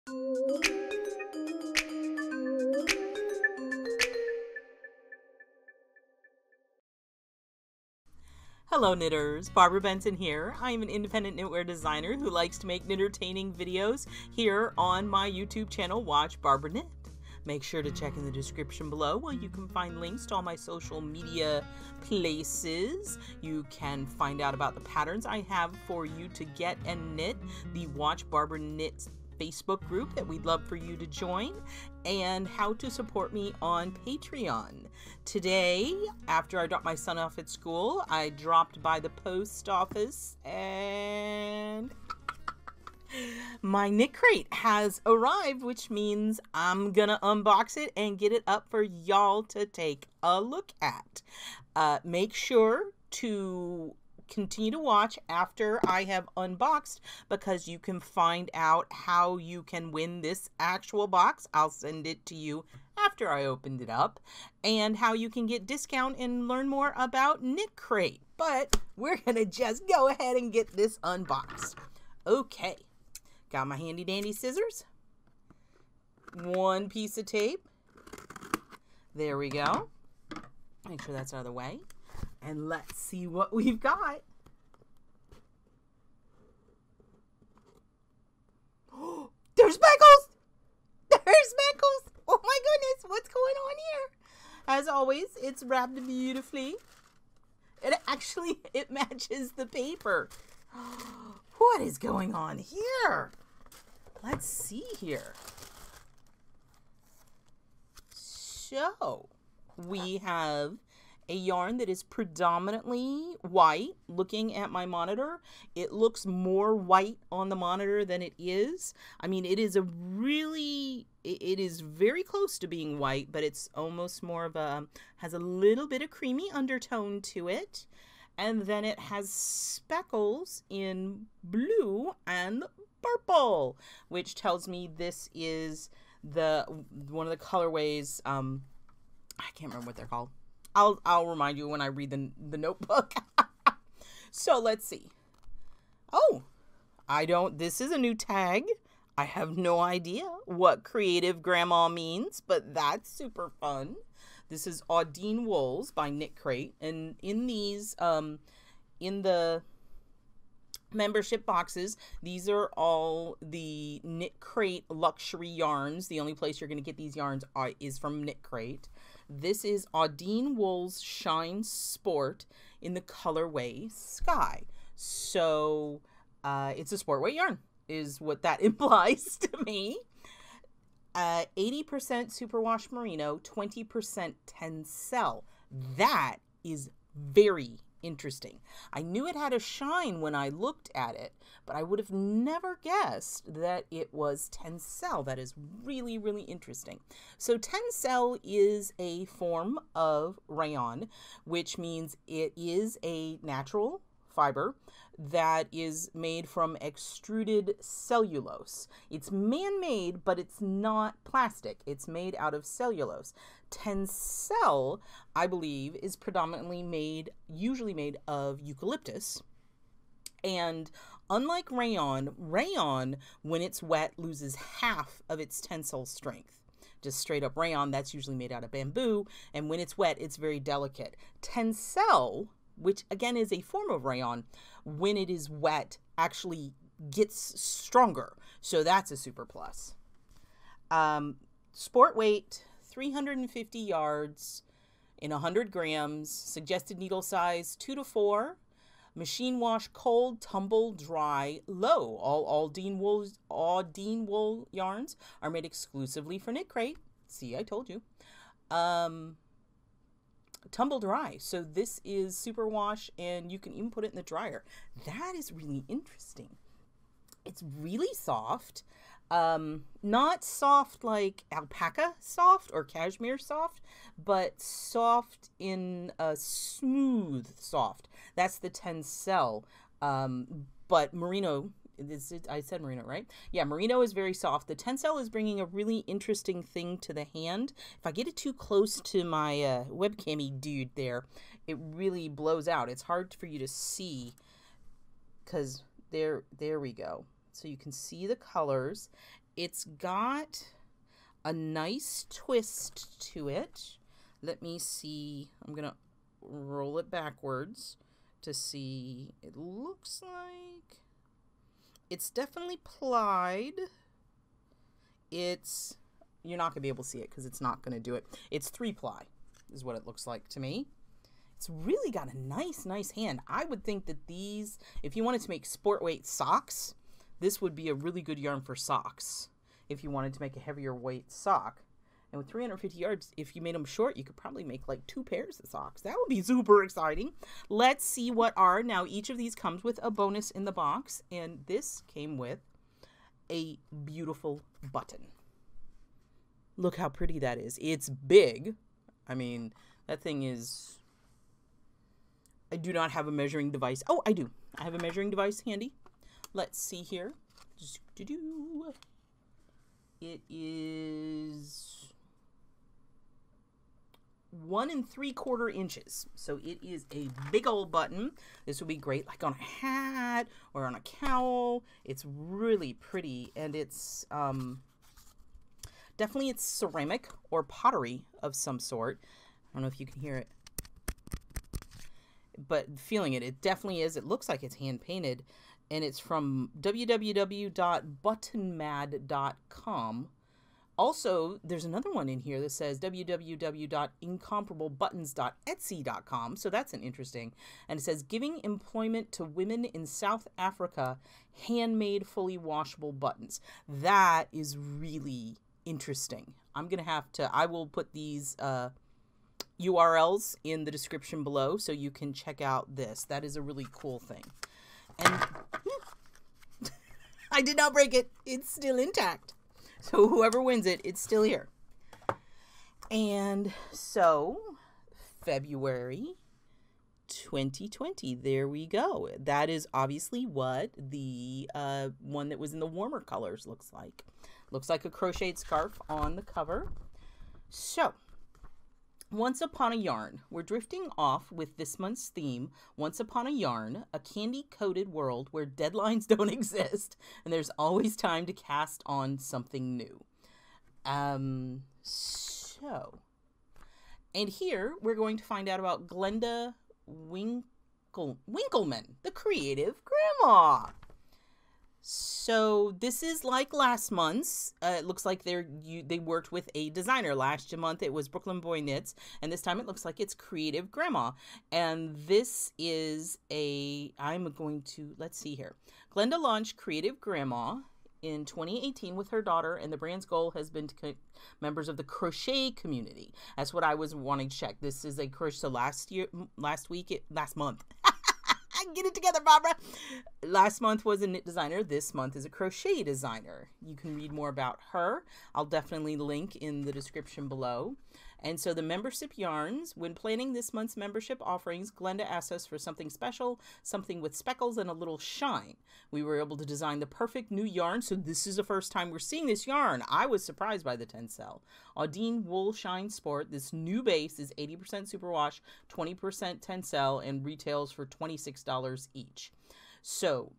Hello knitters, Barbara Benson here. I am an independent knitwear designer who likes to make entertaining videos here on my YouTube channel, Watch Barbara Knit. Make sure to check in the description below where you can find links to all my social media places. You can find out about the patterns I have for you to get and knit, the Watch Barbara Knit Facebook group that we'd love for you to join, and how to support me on Patreon. Today, after I dropped my son off at school, I dropped by the post office and my KnitCrate has arrived, which means I'm gonna unbox it and get it up for y'all to take a look at. Make sure to continue to watch after I have unboxed, because you can find out how you can win this actual box. I'll send it to you after I opened it up, and how you can get discount and learn more about KnitCrate. But we're gonna just go ahead and get this unboxed. Okay, got my handy dandy scissors, one piece of tape, there we go, make sure that's out of the way. And let's see what we've got. Oh, there's speckles! There's speckles! Oh my goodness, what's going on here? As always, it's wrapped beautifully. It matches the paper. What is going on here? Let's see here. So, we have a yarn that is predominantly white. Looking at my monitor, it looks more white on the monitor than it is. I mean, it is it is very close to being white, but it's almost more of has a little bit of creamy undertone to it. And then it has speckles in blue and purple, which tells me this is one of the colorways. I can't remember what they're called. I'll remind you when I read the notebook. So let's see. Oh, this is a new tag. I have no idea what creative grandma means, but that's super fun. This is Audine Wools by KnitCrate, and in these, in the membership boxes, these are all the KnitCrate luxury yarns. The only place you're going to get these yarns is from KnitCrate. This is Audine Wools Shine Sport in the colorway Sky. So it's a sport weight yarn is what that implies to me. 80% superwash merino, 20% tencel. That is very interesting. I knew it had a shine when I looked at it, but I would have never guessed that it was tencel. That is really, really interesting. So tencel is a form of rayon, which means it is a natural fiber that is made from extruded cellulose. It's man-made, but it's not plastic. It's made out of cellulose. Tencel, I believe, is predominantly usually made of eucalyptus. And unlike rayon, when it's wet, loses half of its tensile strength. Just straight up rayon, that's usually made out of bamboo, and when it's wet, it's very delicate. Tencel, which again is a form of rayon, when it is wet, actually gets stronger. So that's a super plus. Sport weight, 350 yards in 100 grams. Suggested needle size, 2 to 4. Machine wash, cold, tumble, dry, low. All Audine wool yarns are made exclusively for KnitCrate. See, I told you. Tumble dry. So this is superwash, and you can even put it in the dryer. That is really interesting. It's really soft. Not soft like alpaca soft or cashmere soft, but soft in a smooth soft. That's the tencel. But merino, I said merino, right? Yeah, merino is very soft. The tencel is bringing a really interesting thing to the hand. If I get it too close to my webcammy dude there, it really blows out. It's hard for you to see because there we go. So you can see the colors. it's got a nice twist to it. Let me see. I'm going to roll it backwards to see. It looks like it's definitely plied. You're not going to be able to see it because it's not going to do it. It's 3-ply is what it looks like to me. It's really got a nice hand. I would think that these, if you wanted to make sport weight socks, this would be a really good yarn for socks. If you wanted to make a heavier weight sock. And with 350 yards, if you made them short, you could probably make like 2 pairs of socks. That would be super exciting. Let's see what are. Now, each of these comes with a bonus in the box. And this came with a beautiful button. Look how pretty that is. It's big. I mean, that thing is... I do not have a measuring device. Oh, I do. I have a measuring device handy. Let's see here. It is 1 3/4 inches. So it is a big old button. This would be great like on a hat or on a cowl. It's really pretty, and it's definitely it's ceramic or pottery of some sort. I don't know if you can hear it, but feeling it, it definitely is. It looks like it's hand painted, and it's from www.buttonmad.com. Also, there's another one in here that says www.incomparablebuttons.etsy.com. So that's an interesting. And it says, giving employment to women in South Africa, handmade, fully washable buttons. That is really interesting. I'm going to have to, I will put these URLs in the description below so you can check out this. That is a really cool thing. And I did not break it. It's still intact. So whoever wins it, it's still here. And so February 2020, there we go. That is obviously what the one that was in the warmer colors looks like. Looks like a crocheted scarf on the cover. So Once Upon a Yarn. We're drifting off with this month's theme, Once Upon a Yarn, a candy-coated world where deadlines don't exist and there's always time to cast on something new. And here we're going to find out about Glenda Winkleman, the creative grandma. So this is like last month's. It looks like they worked with a designer. Last month it was Brooklyn Boy Knits, and this time it looks like it's Creative Grandma. And this is let's see here. Glenda launched Creative Grandma in 2018 with her daughter, and the brand's goal has been to connect members of the crochet community. That's what I was wanting to check. This is a crochet. So last month. Get it together, Barbara. Last month was a knit designer. This month is a crochet designer. You can read more about her. I'll definitely link in the description below. And so the membership yarns, when planning this month's membership offerings, Glenda asked us for something special, something with speckles and a little shine. We were able to design the perfect new yarn. So this is the first time we're seeing this yarn. I was surprised by the Tencel. Audine Wool Shine Sport. This new base is 80% superwash, 20% Tencel, and retails for $26 each. So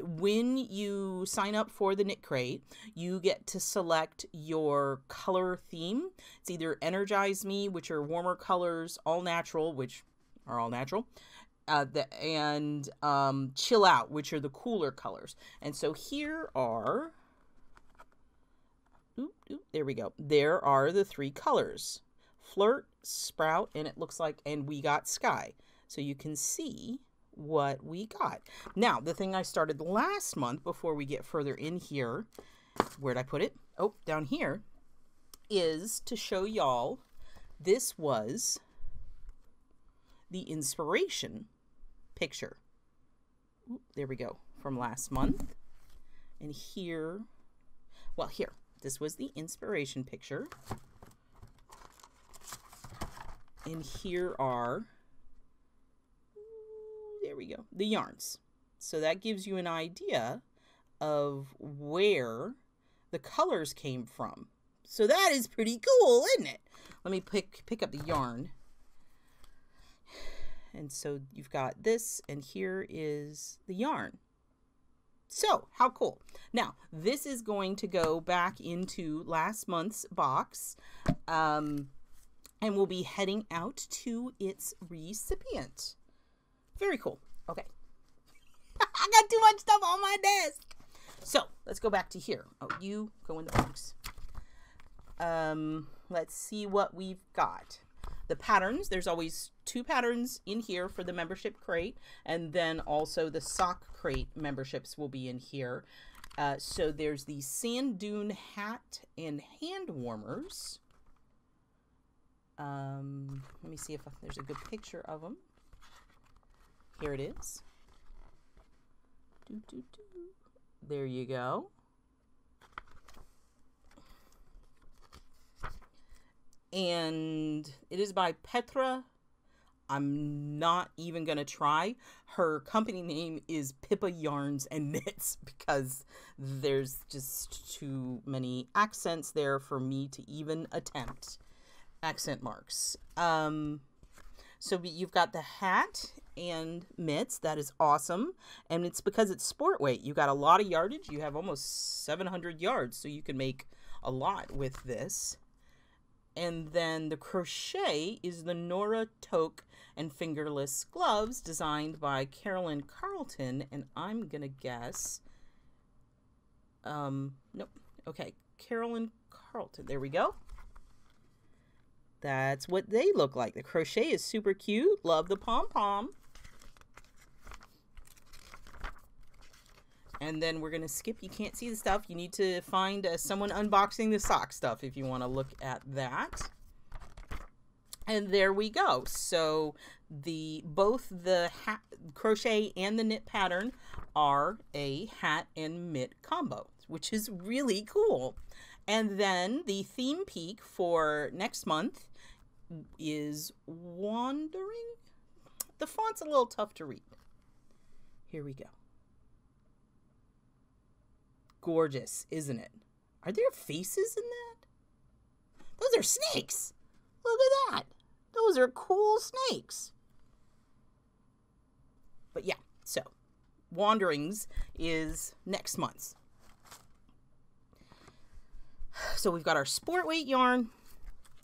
when you sign up for the KnitCrate, you get to select your color theme. It's either Energize Me, which are warmer colors, All Natural, which are all natural, and Chill Out, which are the cooler colors. And so here are, there we go. There are the 3 colors, Flirt, Sprout, and it looks like, and we got Sky. So you can see what we got. Now, the thing I started last month before we get further in here, where'd I put it? Oh, down here, is to show y'all this was the inspiration picture. There we go, from last month. And here, this was the inspiration picture. And here are, there we go, the yarns. So that gives you an idea of where the colors came from. So that is pretty cool, isn't it? Let me pick up the yarn. And so you've got this, and here is the yarn. So how cool. Now, this is going to go back into last month's box, and we'll be heading out to its recipient. Very cool. Okay. I got too much stuff on my desk. So let's go back to here. Oh, you go in the box. Let's see what we've got. The patterns, there's always 2 patterns in here for the membership crate, and then also the sock crate memberships will be in here. So there's the sand dune hat and hand warmers. Let me see if there's a good picture of them. Here it is. There you go. And it is by Petra. I'm not even going to try. Her company name is Pippa Yarns and Knits because there's just too many accents there for me to even attempt accent marks. So you've got the hat and mitts. That is awesome. And it's because it's sport weight. You got a lot of yardage. You have almost 700 yards, so you can make a lot with this. And then the crochet is the Nora Toque and fingerless gloves designed by Carolyn Carlton. And I'm going to guess, nope. Okay. Carolyn Carlton. There we go. That's what they look like. The crochet is super cute. Love the pom-pom. And then we're going to skip. You can't see the stuff. You need to find someone unboxing the sock stuff if you want to look at that. And there we go. So both the hat, crochet and the knit pattern are a hat and mitt combo, which is really cool. And then the theme peak for next month is Wandering. The font's a little tough to read. Here we go. Gorgeous, isn't it? Are there faces in that? Those are snakes. Look at that. Those are cool snakes. But yeah, so Wanderings is next month's. So we've got our sport weight yarn.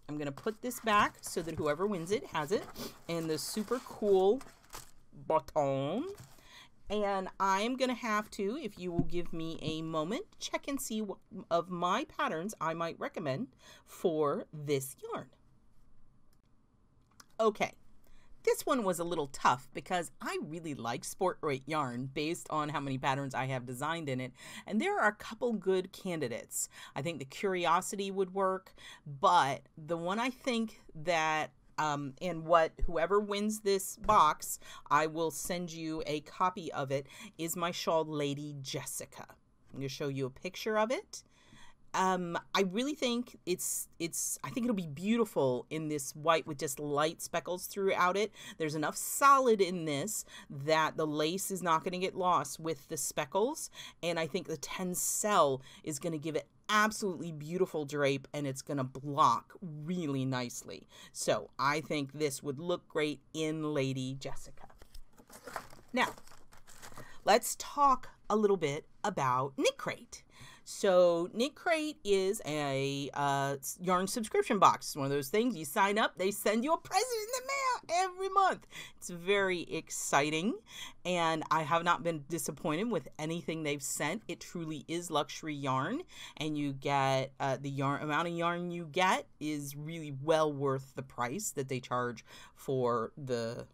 I'm going to put this back so that whoever wins it has it. And the super cool baton. And I'm going to have to, if you will give me a moment, check and see what of my patterns I might recommend for this yarn. Okay, this one was a little tough because I really like sport weight yarn based on how many patterns I have designed in it. And there are a couple good candidates. I think the Curiosity would work, but the one I think that and whoever wins this box, I will send you a copy of it, is my shawl Lady Jessica. I'm going to show you a picture of it. I really think I think it'll be beautiful in this white with just light speckles throughout it. There's enough solid in this that the lace is not going to get lost with the speckles. And I think the tencel is going to give it absolutely beautiful drape, and it's going to block really nicely. So I think this would look great in Lady Jessica. Now, let's talk a little bit about KnitCrate. So KnitCrate is a yarn subscription box. It's one of those things you sign up, they send you a present in the mail every month. It's very exciting, and I have not been disappointed with anything they've sent. It truly is luxury yarn, and you get the amount of yarn you get is really well worth the price that they charge for the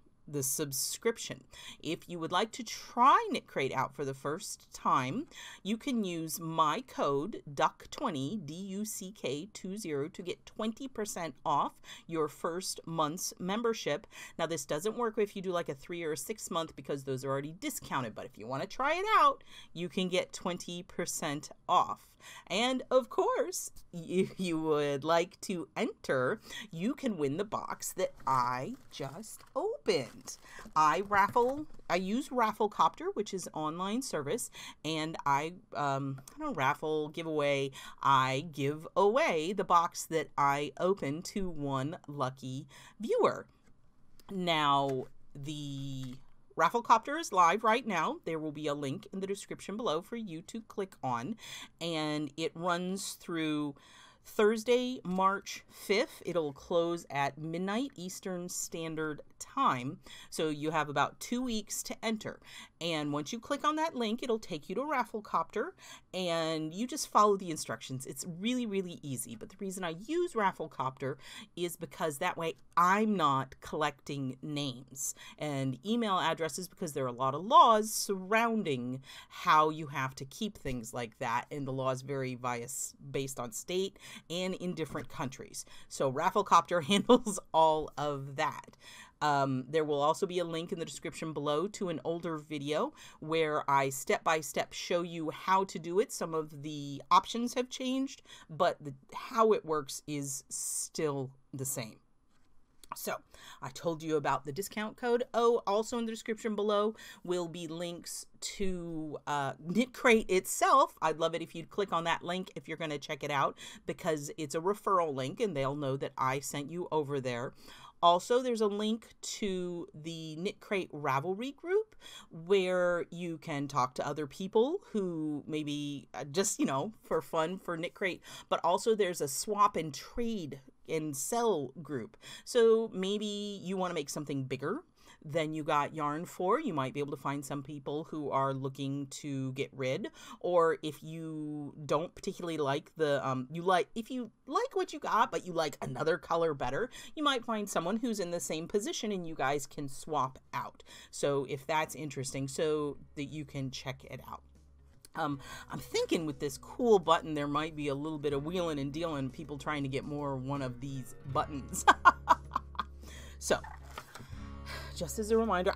subscription. If you would like to try KnitCrate out for the first time, you can use my code DUCK20, DUCK20, to get 20% off your first month's membership. Now, this doesn't work if you do like a 3 or a 6 month because those are already discounted, but if you want to try it out, you can get 20% off. And of course, if you would like to enter, you can win the box that I just opened. I use Rafflecopter, which is an online service, and I don't raffle, giveaway. I give away the box that I opened to one lucky viewer. Now, the Rafflecopter is live right now. There will be a link in the description below for you to click on, and it runs through Thursday, March 5th. It'll close at midnight Eastern Standard Time. So you have about 2 weeks to enter. And once you click on that link, it'll take you to Rafflecopter, and you just follow the instructions. It's really, really easy. But the reason I use Rafflecopter is because that way I'm not collecting names and email addresses, because there are a lot of laws surrounding how you have to keep things like that. And the laws vary based on state and in different countries. So Rafflecopter handles all of that. There will also be a link in the description below to an older video where I step-by-step show you how to do it. Some of the options have changed, but how it works is still the same. So I told you about the discount code. Oh, also in the description below will be links to KnitCrate itself. I'd love it if you'd click on that link if you're going to check it out, because it's a referral link and they'll know that I sent you over there. Also, there's a link to the KnitCrate Ravelry group where you can talk to other people who maybe just, for fun for KnitCrate. But also there's a swap and trade and sell group. So maybe you want to make something bigger than you got yarn for. You might be able to find some people who are looking to get rid, or if you don't particularly like if you like what you got but you like another color better, you might find someone who's in the same position and you guys can swap out. So if that's interesting, so that you can check it out. I'm thinking with this cool button there might be a little bit of wheeling and dealing, people trying to get more one of these buttons. So just as a reminder,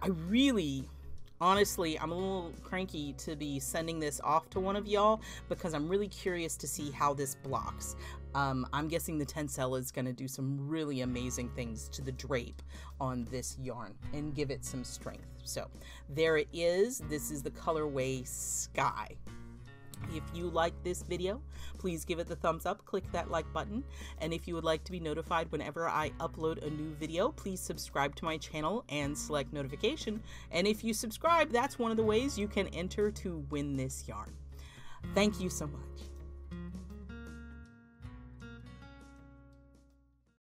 honestly, I'm a little cranky to be sending this off to one of y'all, because I'm really curious to see how this blocks. I'm guessing the Tencel is going to do some really amazing things to the drape on this yarn and give it some strength. So there it is. This is the colorway Sky. If you like this video, please give it the thumbs up, click that like button, and if you would like to be notified whenever I upload a new video, please subscribe to my channel and select notification. And if you subscribe, that's one of the ways you can enter to win this yarn. Thank you so much.